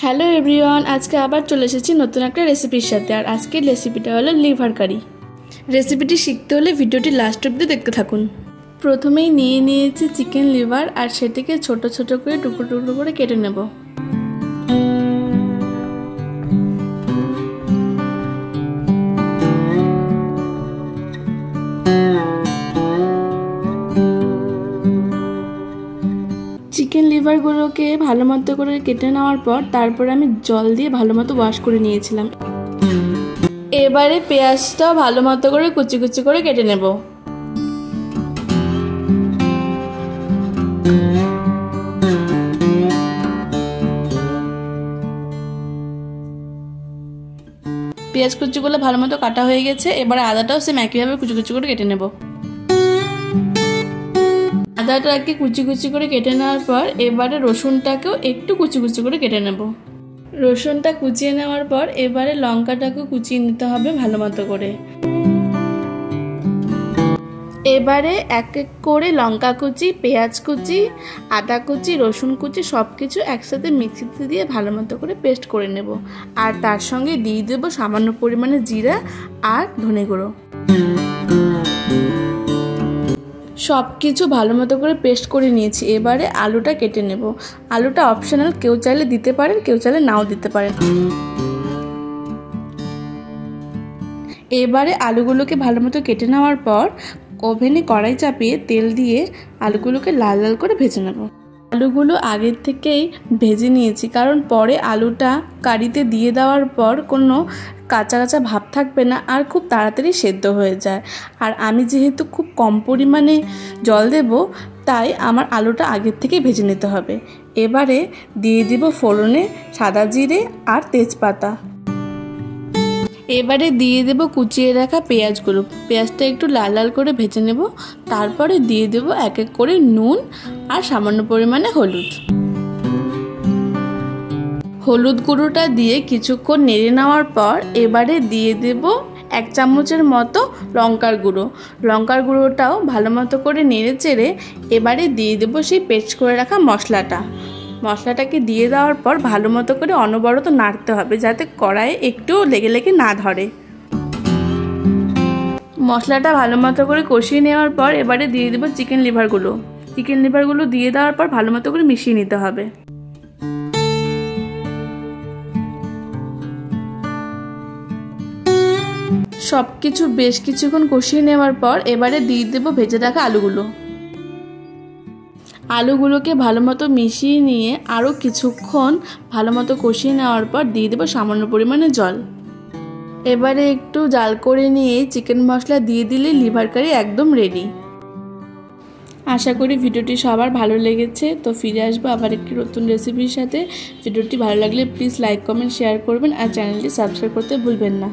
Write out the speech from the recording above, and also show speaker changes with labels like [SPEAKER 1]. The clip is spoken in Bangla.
[SPEAKER 1] হ্যালো এভরিওয়ান, আজকে আবার চলে এসেছি নতুন একটা রেসিপির সাথে। আর আজকের রেসিপিটা হলো লিভার কারি। রেসিপিটি শিখতে হলে ভিডিওটি লাস্ট অবধি দেখতে থাকুন। প্রথমেই নিয়েছি চিকেন লিভার, আর সেটিকে ছোট ছোট করে টুকরো টুকরো করে কেটে নেব। চিকেন লিভারগুলোকে ভালো মতো করে কেটে নেওয়ার পর তারপর আমি জল দিয়ে ভালো মতো ওয়াশ করে নিয়েছিলাম। এবারে পেঁয়াজটাও ভালো মতো করে কুচি কুচি করে কেটে নেব। পেঁয়াজ কুচিগুলো ভালো মতো কাটা হয়ে গেছে। এবারে আদাটাও সেম একইভাবে কুচি কুচি করে কেটে নেব। আদাটাকে কুচি কুচি করে কেটে নেওয়ার পর এবারে রসুনটাকেও একটু কুচি কুচি করে কেটে নেব। রসুনটা কুচিয়ে নেওয়ার পর এবারে লঙ্কাটাকেও কুচিয়ে নিতে হবে ভালো মতো করে। এবারে এক এক করে লঙ্কা কুচি, পেঁয়াজ কুচি, আদা কুচি, রসুন কুচি সব কিছু একসাথে মিক্সিতে দিয়ে ভালো মতো করে পেস্ট করে নেব। আর তার সঙ্গে দিয়ে দেব সামান্য পরিমাণে জিরা আর ধনে গুঁড়ো। সব কিছু ভালো মতো করে পেস্ট করে নিয়েছি। এবারে আলুটা কেটে নেব। আলুটা অপশনাল, কেউ চাইলে দিতে পারেন, কেউ চাইলে নাও দিতে পারেন। এবারে আলুগুলোকে ভালো মতো কেটে নেওয়ার পর ওভেনে কড়াই চাপিয়ে তেল দিয়ে আলুগুলোকে লাল লাল করে ভেজে নেব। আলুগুলো আগের থেকেই ভেজে নিয়েছি, কারণ পরে আলুটা কারিতে দিয়ে দেওয়ার পর কোনো কাঁচা কাঁচা ভাব থাকবে না, আর খুব তাড়াতাড়ি সেদ্ধ হয়ে যায়। আর আমি যেহেতু খুব কম পরিমাণে জল দেব, তাই আমার আলুটা আগের থেকেই ভেজে নিতে হবে। এবারে দিয়ে দিব ফোড়নে সাদা জিরে আর তেজপাতা। এবারে দিয়ে দেব কুচিয়ে রাখা পেঁয়াজগুলো। পেঁয়াজটা একটু লাল লাল করে ভেজে নেব। তারপরে দিয়ে দেব এক এক করে নুন আর সামান্য পরিমাণে হলুদ। হলুদ গুঁড়োটা দিয়ে কিছুক্ষণ নেড়ে নেওয়ার পর এবারে দিয়ে দেব 1 চামচের মতো লঙ্কার গুঁড়ো। লঙ্কার গুঁড়োটাও ভালো মতো করে নেড়ে চেড়ে এবারে দিয়ে দেব সেই পেস্ট করে রাখা মশলাটাকে দিয়ে দেওয়ার পর ভালো মতো করে অনবরত নাড়তে হবে, যাতে কড়াইয়ে একটুও লেগে লেগে না ধরে। মশলাটা ভালো মতো করে কষিয়ে নেওয়ার পর এবারে দিয়ে দেব চিকেন লিভারগুলো দিয়ে দেওয়ার পর ভালো মতো করে মিশিয়ে নিতে হবে। সব কিছু বেশ কিছুক্ষণ কষিয়ে নেওয়ার পর এবারে দিয়ে দেব ভেজে রাখা আলুগুলোকে ভালো মতো মিশিয়ে নিয়ে আরও কিছুক্ষণ ভালো মতো কষিয়ে নেওয়ার পর দিয়ে দেব সামান্য পরিমাণে জল। এবারে একটু জাল করে নিয়ে চিকেন মশলা দিয়ে দিলে লিভার কারি একদম রেডি। আশা করি ভিডিওটি সবার ভালো লেগেছে। তো ফিরে আসবো আবার একটি নতুন রেসিপির সাথে। ভিডিওটি ভালো লাগলে প্লিজ লাইক, কমেন্ট, শেয়ার করবেন আর চ্যানেলটি সাবস্ক্রাইব করতে ভুলবেন না।